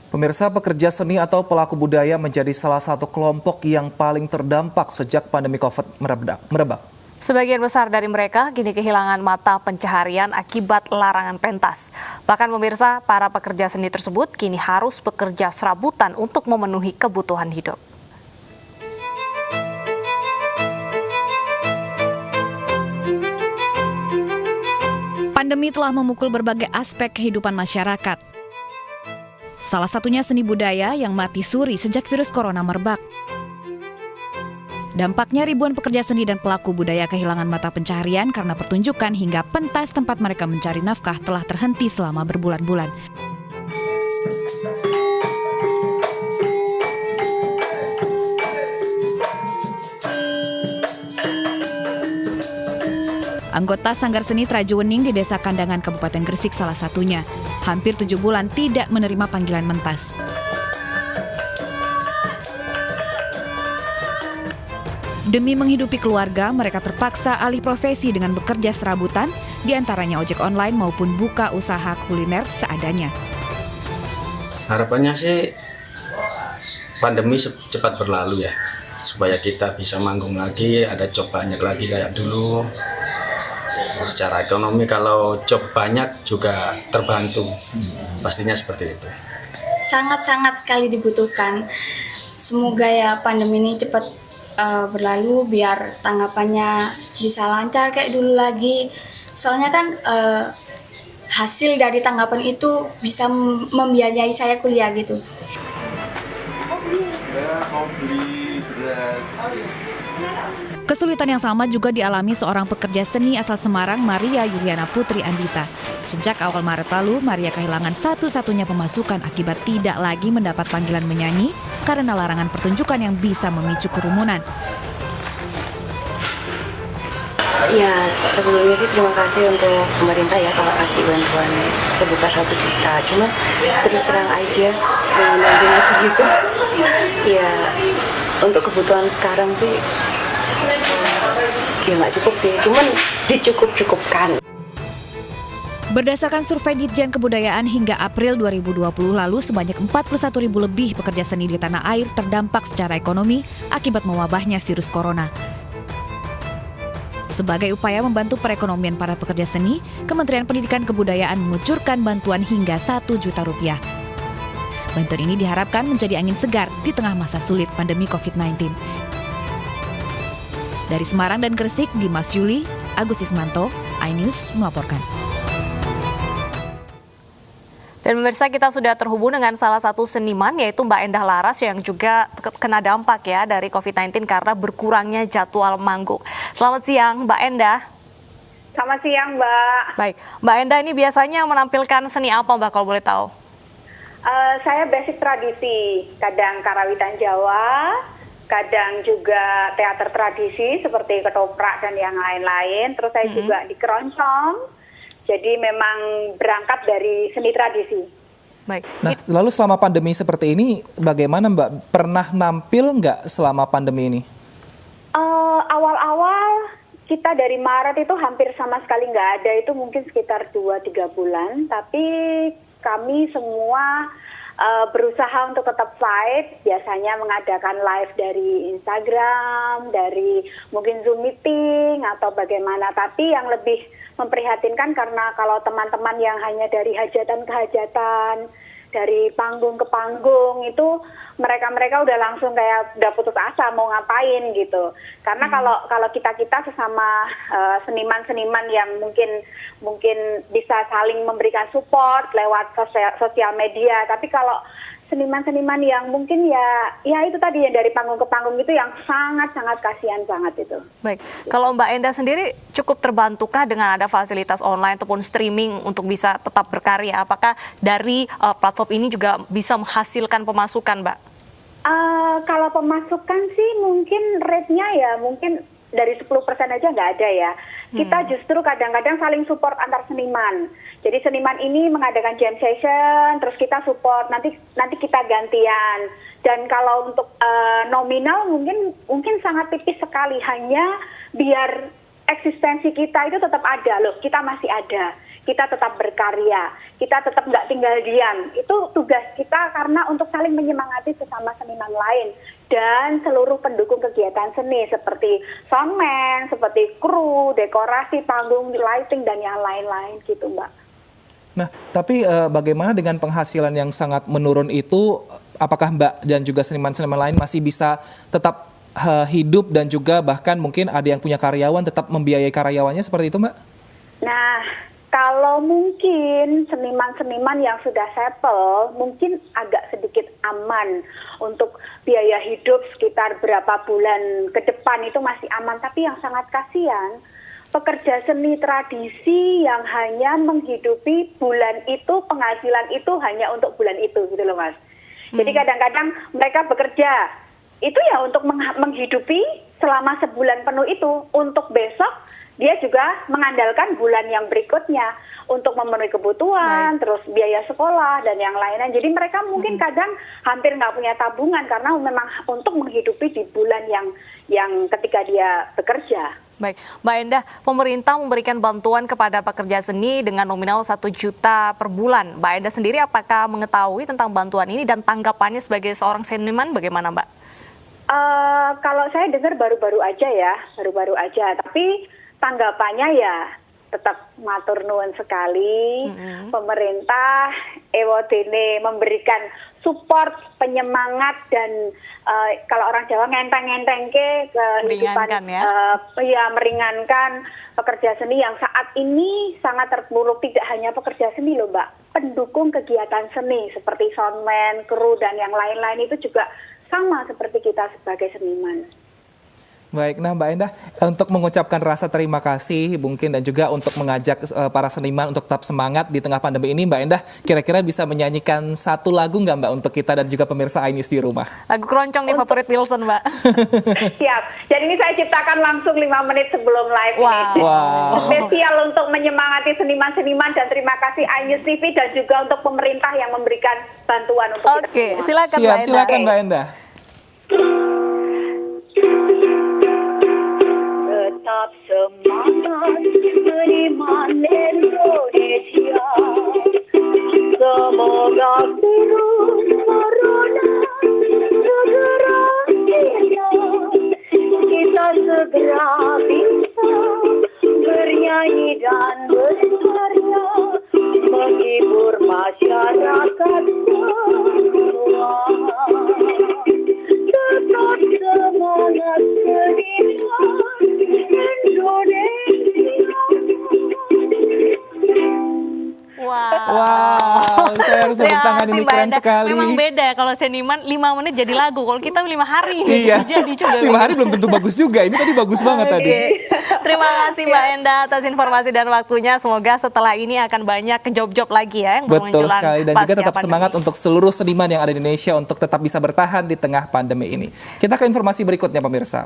Pemirsa, pekerja seni atau pelaku budaya menjadi salah satu kelompok yang paling terdampak sejak pandemi COVID merebak. Sebagian besar dari mereka kini kehilangan mata pencaharian akibat larangan pentas. Bahkan pemirsa, para pekerja seni tersebut kini harus bekerja serabutan untuk memenuhi kebutuhan hidup. Pandemi telah memukul berbagai aspek kehidupan masyarakat. Salah satunya seni budaya yang mati suri sejak virus corona merebak. Dampaknya ribuan pekerja seni dan pelaku budaya kehilangan mata pencaharian karena pertunjukan hingga pentas tempat mereka mencari nafkah telah terhenti selama berbulan-bulan. Anggota Sanggar Seni Trajuwening di Desa Kandangan, Kabupaten Gresik salah satunya. Hampir 7 bulan tidak menerima panggilan mentas. Demi menghidupi keluarga, mereka terpaksa alih profesi dengan bekerja serabutan, diantaranya ojek online maupun buka usaha kuliner seadanya. Harapannya sih pandemi cepat berlalu ya, supaya kita bisa manggung lagi, ada job banyak lagi kayak dulu. Secara ekonomi kalau job banyak juga terbantu, pastinya seperti itu. Sangat-sangat sekali dibutuhkan. Semoga ya pandemi ini cepat berlalu biar tanggapannya bisa lancar kayak dulu lagi. Soalnya kan hasil dari tanggapan itu bisa membiayai saya kuliah gitu. Kesulitan yang sama juga dialami seorang pekerja seni asal Semarang, Maria Yuliana Putri Andita. Sejak awal Maret lalu, Maria kehilangan satu-satunya pemasukan akibat tidak lagi mendapat panggilan menyanyi karena larangan pertunjukan yang bisa memicu kerumunan. Ya, sebelumnya sih terima kasih untuk pemerintah ya kalau kasih bantuan sebesar 1 juta. Cuma terus terang aja dengan segitu, ya untuk kebutuhan sekarang sih ya nggak cukup sih, cuman dicukup-cukupkan. Berdasarkan survei Ditjen Kebudayaan hingga April 2020 lalu, sebanyak 41.000 lebih pekerja seni di tanah air terdampak secara ekonomi akibat mewabahnya virus corona. Sebagai upaya membantu perekonomian para pekerja seni, Kementerian Pendidikan Kebudayaan mengucurkan bantuan hingga 1 juta rupiah. Bantuan ini diharapkan menjadi angin segar di tengah masa sulit pandemi COVID-19. Dari Semarang dan Gresik, Dimas Yuli, Agus Ismanto, iNews melaporkan. Dan pemirsa, kita sudah terhubung dengan salah satu seniman yaitu Mbak Endah Laras yang juga kena dampak ya dari COVID-19 karena berkurangnya jadwal manggung. Selamat siang Mbak Endah. Selamat siang Mbak. Baik, Mbak Endah ini biasanya menampilkan seni apa Mbak kalau boleh tahu? Saya basic tradisi, kadang karawitan Jawa, kadang juga teater tradisi seperti ketoprak dan yang lain-lain. Terus saya juga di keroncong. Jadi memang berangkat dari seni tradisi. Baik. Nah, lalu selama pandemi seperti ini, bagaimana Mbak? Pernah nampil nggak selama pandemi ini? Awal-awal kita dari Maret itu hampir sama sekali nggak ada. Itu mungkin sekitar 2-3 bulan. Tapi kami semua berusaha untuk tetap fight. Biasanya mengadakan live dari Instagram, dari mungkin Zoom meeting atau bagaimana. Tapi yang lebih memprihatinkan karena kalau teman-teman yang hanya dari hajatan ke hajatan, dari panggung ke panggung itu mereka udah langsung kayak udah putus asa mau ngapain gitu. Karena kalau kita sesama seniman-seniman yang mungkin bisa saling memberikan support lewat sosial media, tapi kalau seniman-seniman yang mungkin ya itu tadi yang dari panggung ke panggung itu yang sangat-sangat kasihan banget itu. Baik, kalau Mbak Endah sendiri cukup terbantukah dengan ada fasilitas online ataupun streaming untuk bisa tetap berkarya? Apakah dari platform ini juga bisa menghasilkan pemasukan, Mbak? Kalau pemasukan sih mungkin rate-nya ya mungkin dari 10% aja nggak ada ya. Kita justru kadang-kadang saling support antar seniman. Jadi seniman ini mengadakan jam session, terus kita support, nanti kita gantian. Dan kalau untuk nominal mungkin sangat tipis sekali, hanya biar eksistensi kita itu tetap ada loh, kita masih ada, kita tetap berkarya. kita tetap nggak tinggal diam. Itu tugas kita karena untuk saling menyemangati sesama seniman lain dan seluruh pendukung kegiatan seni seperti soundman, seperti kru, dekorasi, panggung, lighting, dan yang lain-lain gitu, Mbak. Nah, tapi bagaimana dengan penghasilan yang sangat menurun itu? Apakah Mbak dan juga seniman-seniman lain masih bisa tetap hidup dan juga bahkan mungkin ada yang punya karyawan tetap membiayai karyawannya seperti itu, Mbak? Nah, kalau mungkin seniman-seniman yang sudah settle, mungkin agak sedikit aman untuk biaya hidup sekitar berapa bulan ke depan itu masih aman. Tapi yang sangat kasihan, pekerja seni tradisi yang hanya menghidupi bulan itu, penghasilan itu hanya untuk bulan itu gitu loh Mas. Jadi kadang-kadang mereka bekerja, itu ya untuk menghidupi selama sebulan penuh itu, untuk besok dia juga mengandalkan bulan yang berikutnya untuk memenuhi kebutuhan, terus biaya sekolah dan yang lainnya. Jadi mereka mungkin kadang hampir nggak punya tabungan karena memang untuk menghidupi di bulan yang ketika dia bekerja. Baik, Mbak Endah, pemerintah memberikan bantuan kepada pekerja seni dengan nominal 1 juta per bulan. Mbak Endah sendiri apakah mengetahui tentang bantuan ini dan tanggapannya sebagai seorang seniman bagaimana, Mbak? Kalau saya dengar baru-baru aja, tapi tanggapannya ya tetap matur nuwun sekali. Pemerintah ewodene memberikan support, penyemangat dan kalau orang Jawa ngenteng-ngenteng ke kehidupan, meringankan pekerja seni yang saat ini sangat terpuruk. Tidak hanya pekerja seni loh Mbak, pendukung kegiatan seni seperti soundman, kru dan yang lain-lain itu juga sama seperti kita sebagai seniman. Baik, nah Mbak Endah, untuk mengucapkan rasa terima kasih mungkin dan juga untuk mengajak para seniman untuk tetap semangat di tengah pandemi ini, Mbak Endah kira-kira bisa menyanyikan satu lagu nggak Mbak untuk kita dan juga pemirsa iNews di rumah? Lagu keroncong nih favorit Wilson, Mbak. Siap, jadi ini saya ciptakan langsung 5 menit sebelum live ini. Spesial untuk menyemangati seniman-seniman dan terima kasih iNews TV dan juga untuk pemerintah yang memberikan bantuan untuk kita semua. Oke, silakan Mbak Endah. Silakan Mbak Endah. Tetap semangat seniman Indonesia, semoga virus corona segera hilang, kita segera bisa bernyanyi dan berkarya, menghibur masyarakat semua. Tetap semangat seniman Wow, saya harus tepuk tangan, ini keren sekali. Memang beda kalau seniman 5 menit jadi lagu, kalau kita 5 hari iya. jadi juga. 5 hari belum tentu bagus juga, ini tadi bagus banget tadi. Terima kasih Mbak Endah atas informasi dan waktunya, semoga setelah ini akan banyak job-job lagi ya yang betul bermunculan. Sekali, dan juga tetap semangat untuk seluruh seniman yang ada di Indonesia untuk tetap bisa bertahan di tengah pandemi ini. Kita ke informasi berikutnya pemirsa.